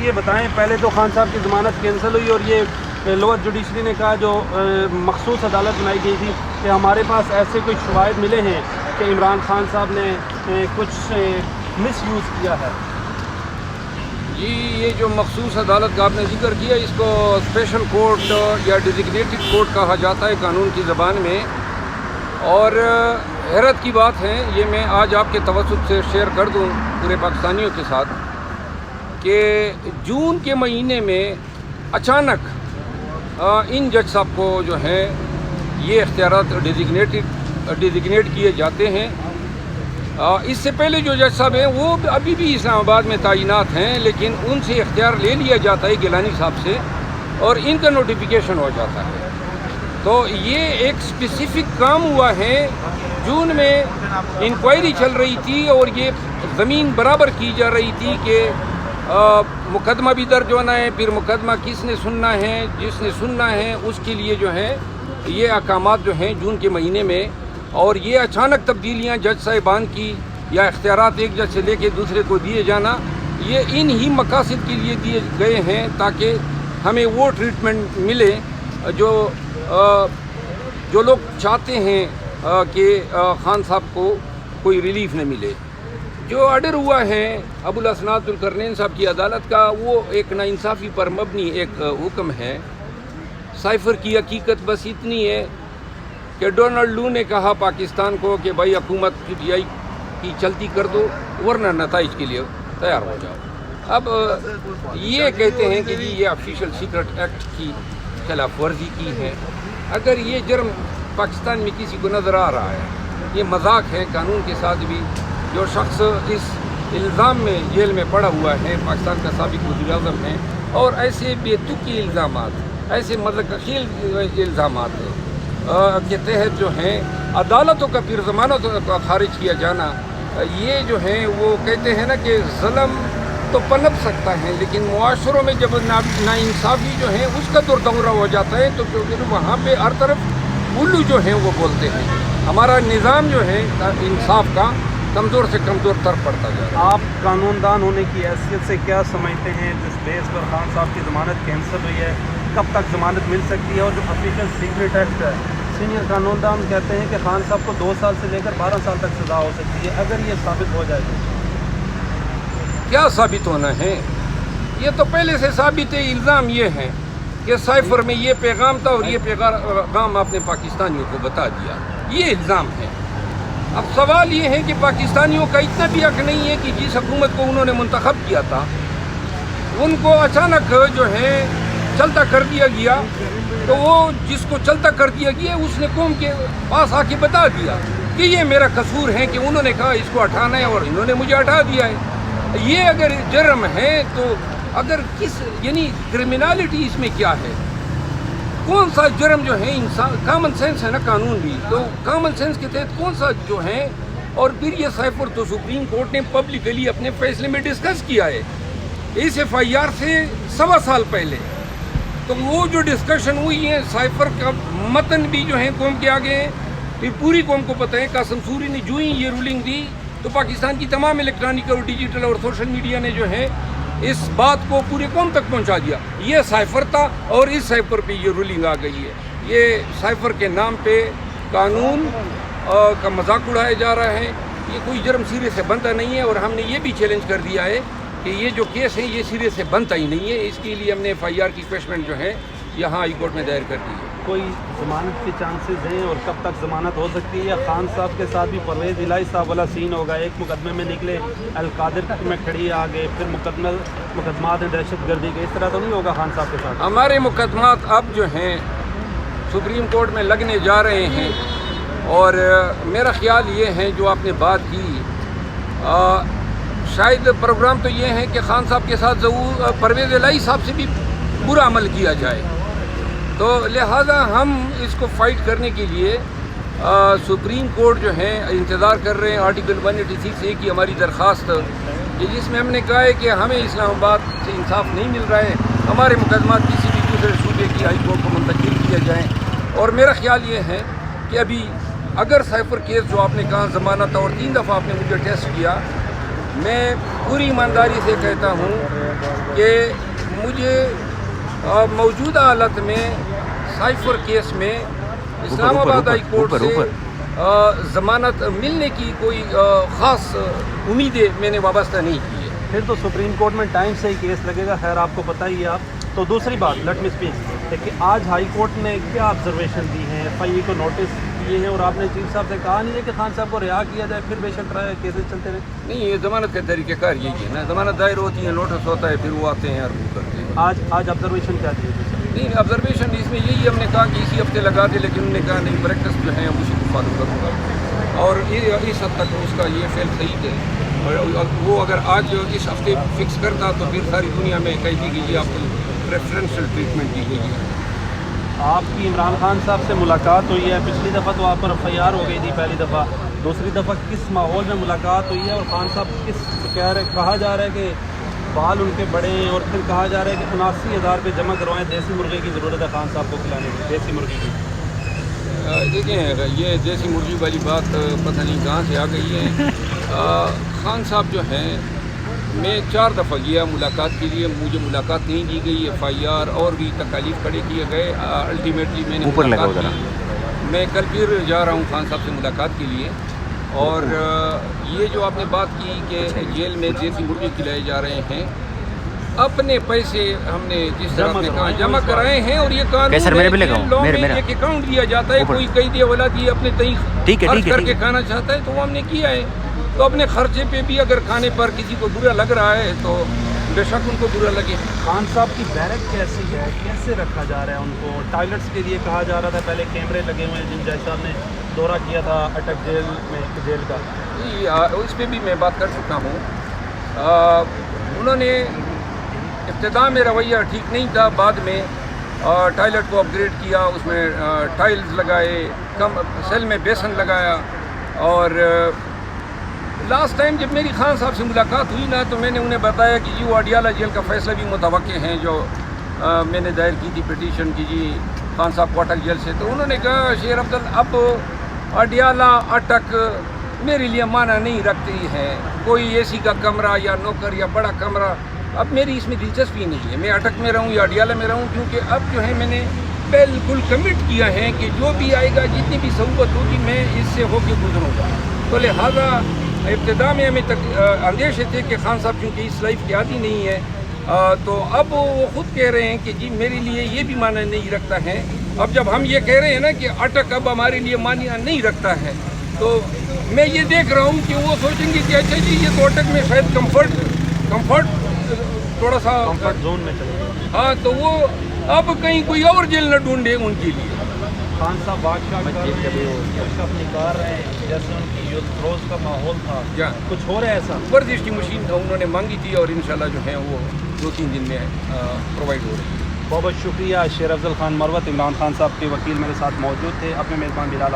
یہ بتائیں، پہلے تو خان صاحب کی ضمانت کینسل ہوئی اور یہ لوور جوڈیشری نے کہا جو مخصوص عدالت بنائی گئی تھی کہ ہمارے پاس ایسے کچھ شواہد ملے ہیں کہ عمران خان صاحب نے کچھ مس یوز کیا ہے. جی، یہ جو مخصوص عدالت کا آپ نے ذکر کیا، اس کو اسپیشل کورٹ یا ڈیزگنیٹڈ کورٹ کہا جاتا ہے قانون کی زبان میں. اور حیرت کی بات ہے، یہ میں آج آپ کے توسط سے شیئر کر دوں پورے پاکستانیوں کے ساتھ، کہ جون کے مہینے میں اچانک ان جج صاحب کو جو ہے یہ اختیارات ڈیزگنیٹ کیے جاتے ہیں. اس سے پہلے جو جج صاحب ہیں وہ ابھی بھی اسلام آباد میں تعینات ہیں، لیکن ان سے اختیار لے لیا جاتا ہے گیلانی صاحب سے، اور ان کا نوٹیفیکیشن ہو جاتا ہے. تو یہ ایک اسپیسیفک کام ہوا ہے. جون میں انکوائری چل رہی تھی اور یہ زمین برابر کی جا رہی تھی کہ مقدمہ بھی درج ہونا ہے، پھر مقدمہ کس نے سننا ہے، جس نے سننا ہے اس کے لیے جو ہے یہ احکامات جو ہیں جون کے مہینے میں. اور یہ اچانک تبدیلیاں جج صاحبان کی یا اختیارات ایک جج سے لے کے دوسرے کو دیے جانا، یہ ان ہی مقاصد کے لیے دیے گئے ہیں تاکہ ہمیں وہ ٹریٹمنٹ ملے جو لوگ چاہتے ہیں کہ خان صاحب کو کوئی ریلیف نہ ملے. جو آرڈر ہوا ہے ابوالاسناد ذوالقرنین صاحب کی عدالت کا، وہ ایک ناانصافی پر مبنی ایک حکم ہے. سائفر کی حقیقت بس اتنی ہے کہ ڈونلڈ لو نے کہا پاکستان کو کہ بھائی حکومت پی ٹی آئی کی چلتی کر دو ورنہ نتائج کے لیے تیار ہو جاؤ. اب یہ کہتے ہیں کہ جی یہ آفیشیل سیکرٹ ایکٹ کی خلاف ورزی کی ہے. اگر یہ جرم پاکستان میں کسی کو نظر آ رہا ہے، یہ مذاق ہے قانون کے ساتھ بھی. جو شخص اس الزام میں جیل میں پڑا ہوا ہے پاکستان کا سابق وزیر اعظم ہے، اور ایسے بے تکی الزامات، ایسے مذہقیل الزامات کے تحت جو ہیں عدالتوں کا پھر ضمانت کا خارج کیا جانا، یہ جو ہیں وہ کہتے ہیں نا کہ ظلم تو پنپ سکتا ہے، لیکن معاشروں میں جب ناانصافی جو ہے اس کا دورہ ہو جاتا ہے تو پھر وہاں پہ ہر طرف الو جو ہیں وہ بولتے ہیں. ہمارا نظام جو ہے انصاف کا کمزور سے کمزور تر پڑتا جا رہا ہے. آپ قانون دان ہونے کی حیثیت سے کیا سمجھتے ہیں جس بیس پر خان صاحب کی ضمانت کینسل ہوئی ہے، کب تک ضمانت مل سکتی ہے؟ اور جو آفیشیل سیکرٹ ایکٹ ہے، سینئر قانون دان کہتے ہیں کہ خان صاحب کو 2 سال سے لے کر 12 سال تک سزا ہو سکتی ہے اگر یہ ثابت ہو جائے تو. کیا ثابت ہونا ہے؟ یہ تو پہلے سے ثابت ہے. الزام یہ ہے کہ سائفر میں یہ پیغام تھا اور یہ پیغام آپ نے پاکستانیوں کو بتا دیا، یہ الزام ہے. اب سوال یہ ہے کہ پاکستانیوں کا اتنا بھی حق نہیں ہے کہ جس حکومت کو انہوں نے منتخب کیا تھا ان کو اچانک جو ہے چلتا کر دیا گیا، تو وہ جس کو چلتا کر دیا گیا اس نے قوم کے پاس آ کے بتا دیا کہ یہ میرا قصور ہے کہ انہوں نے کہا اس کو ہٹانا ہے اور انہوں نے مجھے ہٹا دیا ہے. یہ اگر جرم ہے تو اگر یعنی کرمنالٹی اس میں کیا ہے؟ کون سا جرم جو ہے انسان، کامن سینس ہے نا قانون بھی، تو کامن سینس کے تحت کون سا جو ہے. اور پھر یہ سائفر تو سپریم کورٹ نے پبلکلی اپنے فیصلے میں ڈسکس کیا ہے اس ایف آئی آر سے 1.25 سال پہلے. تو وہ جو ڈسکشن ہوئی ہے سائفر کا متن بھی جو ہے قوم کے آگے ہے. پھر پوری قوم کو پتہ ہے قاسم سوری نے جو ہی یہ رولنگ دی تو پاکستان کی تمام الیکٹرانک اور ڈیجیٹل اور سوشل میڈیا نے جو ہے اس بات کو پورے قوم تک پہنچا دیا. یہ سائفر تھا اور اس سائفر پہ یہ رولنگ آ گئی ہے. یہ سائفر کے نام پہ قانون کا مذاق اڑایا جا رہا ہے. یہ کوئی جرم سرے سے بنتا نہیں ہے، اور ہم نے یہ بھی چیلنج کر دیا ہے کہ یہ جو کیس ہے یہ سرے سے بنتا ہی نہیں ہے. اس کے لیے ہم نے ایف آئی آر کی ریکویسٹمنٹ جو ہے یہاں ہائی کورٹ میں دائر کر دی ہے. کوئی ضمانت کے چانسز ہیں اور کب تک ضمانت ہو سکتی ہے؟ یا خان صاحب کے ساتھ بھی پرویز الہی صاحب والا سین ہوگا؟ ایک مقدمے میں نکلے، القادر میں کھڑی آگے، پھر مقدمات ہیں دہشت گردی کے، اس طرح تو نہیں ہوگا خان صاحب کے ساتھ؟ ہمارے مقدمات اب جو ہیں سپریم کورٹ میں لگنے جا رہے ہیں، اور میرا خیال یہ ہے جو آپ نے بات کی، شاید پروگرام تو یہ ہے کہ خان صاحب کے ساتھ پرویز الہی صاحب سے بھی برا عمل کیا جائے. تو لہذا ہم اس کو فائٹ کرنے کے لیے سپریم کورٹ جو ہے انتظار کر رہے ہیں. آرٹیکل 186A کی ہماری درخواست کہ جس میں ہم نے کہا ہے کہ ہمیں اسلام آباد سے انصاف نہیں مل رہا ہے، ہمارے مقدمات کسی بھی دوسرے صوبے کی ہائی کورٹ کو منتقل کیا جائیں. اور میرا خیال یہ ہے کہ ابھی اگر سائفر کیس جو آپ نے کہا ضمانت اور 3 دفعہ آپ نے مجھے ٹیسٹ کیا، میں پوری ایمانداری سے کہتا ہوں کہ مجھے موجودہ حالت میں سائفر کیس میں اسلام آباد ہائی کورٹ سے ضمانت ملنے کی کوئی خاص امیدیں میں نے وابستہ نہیں کی ہے. پھر تو سپریم کورٹ میں ٹائم سے ہی کیس لگے گا. خیر آپ کو پتہ ہی ہے. آپ تو دوسری بات لیٹ می اسپیک کہ آج ہائی کورٹ نے کیا آبزرویشن دی ہیں, ایف آئی اے کو نوٹس دیے ہیں, اور آپ نے چیف صاحب سے کہا نہیں ہے کہ خان صاحب کو رہا کیا جائے پھر بے شک کیسز چلتے رہے؟ نہیں, یہ ضمانت کا طریقہ کار یہی ہے نا. ضمانت دائر ہوتی ہے, نوٹس ہوتا ہے, پھر وہ آتے ہیں ارگو کرتے ہیں. آج آبزرویشن کیا دیے تھے؟ نہیں, آبزرویشن اس میں یہی ہم نے کہا کہ اسی ہفتے لگا دے, لیکن انہوں نے کہا نہیں, پریکٹس جو ہے اسی کو فالو کروں گا, اور اس حد تک اس کا یہ فیل صحیح ہے. اور وہ اگر آج اس ہفتے فکس کرتا تو پھر ساری دنیا میں کہہ دی گئی آپ کو پریفرنشل ٹریٹمنٹ دی گئی ہے. آپ کی عمران خان صاحب سے ملاقات ہوئی ہے, پچھلی دفعہ تو آپ پر ایف آئی آر ہو گئی تھی پہلی دفعہ, دوسری دفعہ کس ماحول میں ملاقات ہوئی ہے, اور خان صاحب کہا جا رہا ہے کہ بال ان کے بڑے ہیں, اور پھر کہا جا رہا ہے کہ 79,000 روپے جمع کروائیں, دیسی مرغے کی ضرورت ہے خان صاحب کو کھلانے کی, دیسی مرغی کی. دیکھیں, یہ دیسی مرغی والی بات پتہ نہیں کہاں سے آ گئی ہے. خان صاحب جو ہیں, میں 4 دفعہ گیا ملاقات کے لیے, مجھے ملاقات نہیں دی گئی. ایف آئی آر اور بھی تکالیف کھڑے کیے گئے. الٹیمیٹلی میں نے ملاقات کی. میں کل پھر جا رہا ہوں خان صاحب سے ملاقات کے لیے. اور یہ جو آپ نے بات کی کہ جیل میں دیسی مرغی کھلائے جا رہے ہیں, اپنے پیسے ہم نے جس طرح نے کہا جمع کرائے ہیں, اور یہ قانون لا میں ایک اکاؤنٹ دیا جاتا ہے, کوئی قید اولاد یہ اپنے تئیں خرچ کر کے کھانا چاہتا ہے تو وہ ہم نے کیا ہے. تو اپنے خرچے پہ بھی اگر کھانے پر کسی کو برا لگ رہا ہے تو بے شک ان کو برا لگے. خان صاحب کی بیرک کیسی ہے, کیسے رکھا جا رہا ہے ان کو؟ ٹوائلٹس کے لیے کہا جا رہا تھا, پہلے کیمرے لگے ہوئے ہیں جن جج صاحب نے دورہ کیا تھا اٹک جیل میں, جیل کا. اس پہ بھی میں بات کر چکا ہوں. انہوں نے ابتدا میں رویہ ٹھیک نہیں تھا, بعد میں ٹوائلٹ کو اپ گریڈ کیا, اس میں ٹائلز لگائے, سیل میں بیسن لگایا. اور لاسٹ ٹائم جب میری خان صاحب سے ملاقات ہوئی نا, تو میں نے انہیں بتایا کہ جی وہ اڈیالہ جیل کا فیصلہ بھی متوقع ہیں جو میں نے دائر کی تھی پٹیشن کی جی خان صاحب کو اٹک جیل سے. تو انہوں نے کہا شیر افضل اب اڈیالہ اٹک میرے لیے معنی نہیں رکھتی ہے, کوئی اے سی کا کمرہ یا نوکر یا بڑا کمرہ اب میری اس میں دلچسپی نہیں ہے. میں اٹک میں رہوں یا اڈیالہ میں رہوں, کیونکہ اب جو ہے میں نے بالکل کمٹ کیا ہے کہ جو بھی آئے گا, جتنی بھی صحبت ہوگی, میں اس سے ہو کے گزروں گا. تو لہٰذا ابتدا میں ہمیں اندیشے تھے کہ خان صاحب چونکہ اس لائف کے عادی نہیں ہے, تو اب وہ خود کہہ رہے ہیں کہ جی میرے لیے یہ بھی معنی نہیں رکھتا ہے. اب جب ہم یہ کہہ رہے ہیں نا کہ اٹک اب ہمارے لیے معنی نہیں رکھتا ہے, تو میں یہ دیکھ رہا ہوں کہ وہ سوچیں گے کہ اچھا جی یہ تو اٹک میں شاید کمفرٹ تھوڑا سا کمفرٹ زون میں چلے گا. ہاں, تو وہ اب کہیں کوئی اور جیل نہ ڈھونڈے ان کے لیے. خان صاحب بادشاہ نکال رہے ہیں, جیسے ان کی یوتھ فروز کا ماحول تھا, کچھ ہو رہا ہے ایسا؟ ورزش کی مشین انہوں نے مانگی تھی, اور انشاءاللہ جو ہے وہ 2-3 دن میں پرووائڈ ہو رہی ہے. بہت بہت شکریہ. شیر افضل خان مروت, عمران خان صاحب کے وکیل میرے ساتھ موجود تھے. اپنے میزبان بلال